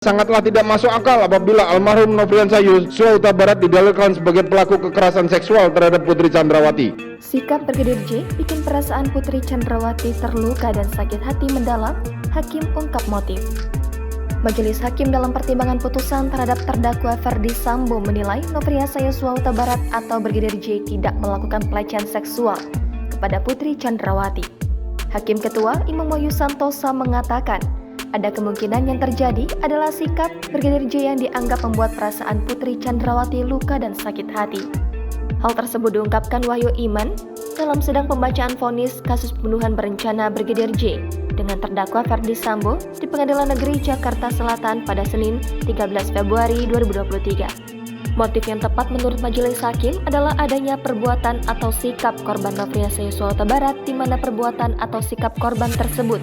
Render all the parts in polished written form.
Sangatlah tidak masuk akal apabila almarhum Nofriansah Yosua Huta Barat didalilkan sebagai pelaku kekerasan seksual terhadap Putri Chandrawati. Sikap Brigadir J bikin perasaan Putri Chandrawati terluka dan sakit hati mendalam. Hakim ungkap motif. Majelis Hakim dalam pertimbangan putusan terhadap terdakwa Ferdy Sambo menilai Nofriansah Yosua Huta Barat atau Brigadir J tidak melakukan pelecehan seksual kepada Putri Chandrawati. Hakim Ketua Imam Wahyu Santosa mengatakan, ada kemungkinan yang terjadi adalah sikap Brigadir J yang dianggap membuat perasaan Putri Chandrawati luka dan sakit hati. Hal tersebut diungkapkan Wahyu Iman dalam sidang pembacaan vonis kasus pembunuhan berencana Brigadir J dengan terdakwa Ferdy Sambo di Pengadilan Negeri Jakarta Selatan pada Senin 13 Februari 2023. Motif yang tepat menurut Majelis Hakim adalah adanya perbuatan atau sikap korban Nofriansah Yosua Huta Barat di mana perbuatan atau sikap korban tersebut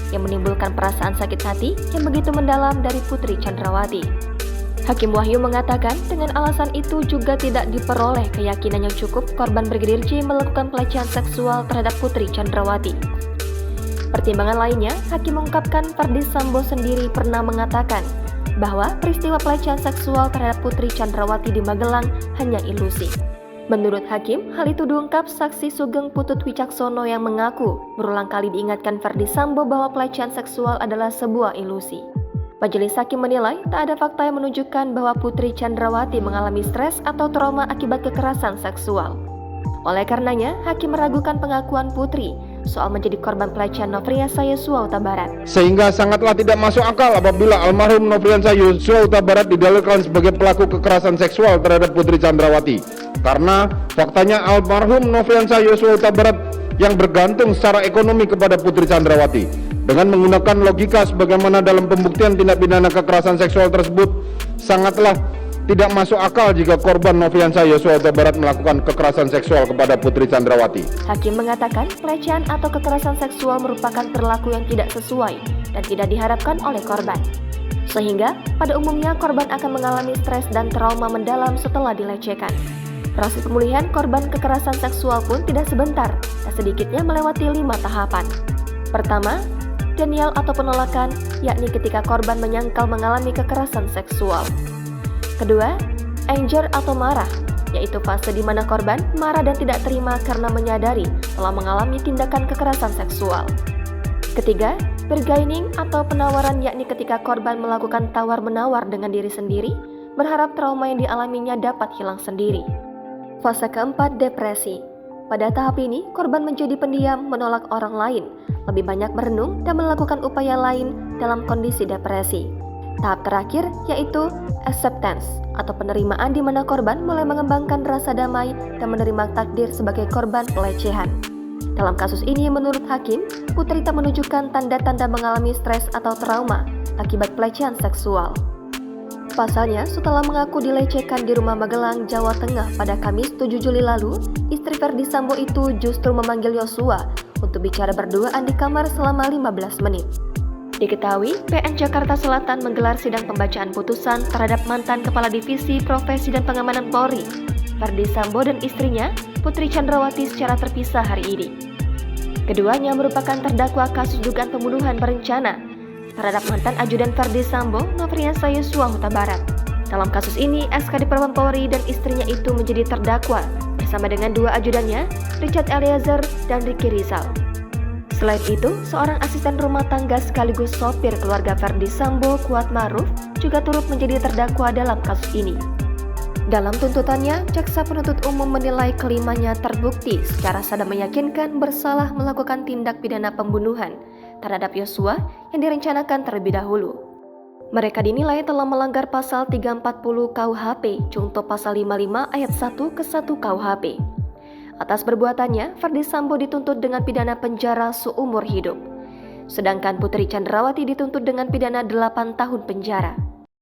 yang menimbulkan perasaan sakit hati yang begitu mendalam dari Putri Chandrawati. Hakim Wahyu mengatakan dengan alasan itu juga tidak diperoleh keyakinan yang cukup korban Brigadir J melakukan pelecehan seksual terhadap Putri Chandrawati. Pertimbangan lainnya, Hakim mengungkapkan Ferdy Sambo sendiri pernah mengatakan bahwa peristiwa pelecehan seksual terhadap Putri Chandrawati di Magelang hanya ilusi. Menurut Hakim, hal itu diungkap saksi Sugeng Putut Wicaksono yang mengaku berulang kali diingatkan Ferdy Sambo bahwa pelecehan seksual adalah sebuah ilusi. Majelis Hakim menilai tak ada fakta yang menunjukkan bahwa Putri Chandrawati mengalami stres atau trauma akibat kekerasan seksual. Oleh karenanya, Hakim meragukan pengakuan Putri soal menjadi korban pelecehan Nofriansah Yosua Huta Barat. Sehingga sangatlah tidak masuk akal apabila almarhum Nofriansah Yosua Huta Barat didalilkan sebagai pelaku kekerasan seksual terhadap Putri Chandrawati. Karena faktanya almarhum Nofriansah Yosua Huta Barat yang bergantung secara ekonomi kepada Putri Chandrawati. Dengan menggunakan logika sebagaimana dalam pembuktian tindak pidana kekerasan seksual tersebut, sangatlah tidak masuk akal jika korban Nofriansah Yosua Huta Barat melakukan kekerasan seksual kepada Putri Chandrawati. Hakim mengatakan pelecehan atau kekerasan seksual merupakan perilaku yang tidak sesuai dan tidak diharapkan oleh korban. Sehingga pada umumnya korban akan mengalami stres dan trauma mendalam setelah dilecehkan. Proses pemulihan korban kekerasan seksual pun tidak sebentar dan sedikitnya melewati 5 tahapan. Pertama, denial atau penolakan, yakni ketika korban menyangkal mengalami kekerasan seksual. Kedua, anger atau marah, yaitu fase di mana korban marah dan tidak terima karena menyadari telah mengalami tindakan kekerasan seksual. Ketiga, bargaining atau penawaran, yakni ketika korban melakukan tawar-menawar dengan diri sendiri, berharap trauma yang dialaminya dapat hilang sendiri. Fase keempat, depresi. Pada tahap ini, korban menjadi pendiam, menolak orang lain, lebih banyak merenung dan melakukan upaya lain dalam kondisi depresi. Tahap terakhir yaitu acceptance atau penerimaan di mana korban mulai mengembangkan rasa damai dan menerima takdir sebagai korban pelecehan. Dalam kasus ini menurut Hakim, Putri tak menunjukkan tanda-tanda mengalami stres atau trauma akibat pelecehan seksual. Pasalnya, setelah mengaku dilecehkan di rumah Magelang, Jawa Tengah pada Kamis 7 Juli lalu, istri Ferdy Sambo itu justru memanggil Yosua untuk bicara berduaan di kamar selama 15 menit. Diketahui, PN Jakarta Selatan menggelar sidang pembacaan putusan terhadap mantan Kepala Divisi Profesi dan Pengamanan Polri, Ferdy Sambo dan istrinya, Putri Chandrawati secara terpisah hari ini. Keduanya merupakan terdakwa kasus dugaan pembunuhan berencana terhadap mantan ajudan Ferdy Sambo, Nofriansah Yosua Huta Barat. Dalam kasus ini, SKD Propam Polri dan istrinya itu menjadi terdakwa bersama dengan 2 ajudannya, Richard Eliezer dan Ricky Rizal. Selain itu, seorang asisten rumah tangga sekaligus sopir keluarga Ferdy Sambo, Kuat Maruf, juga turut menjadi terdakwa dalam kasus ini. Dalam tuntutannya, jaksa penuntut umum menilai kelimanya terbukti secara sadar meyakinkan bersalah melakukan tindak pidana pembunuhan terhadap Yosua yang direncanakan terlebih dahulu. Mereka dinilai telah melanggar pasal 340 KUHP, contoh pasal 55 ayat 1 ke 1 KUHP. Atas perbuatannya, Ferdy Sambo dituntut dengan pidana penjara seumur hidup. Sedangkan Putri Chandrawati dituntut dengan pidana 8 tahun penjara.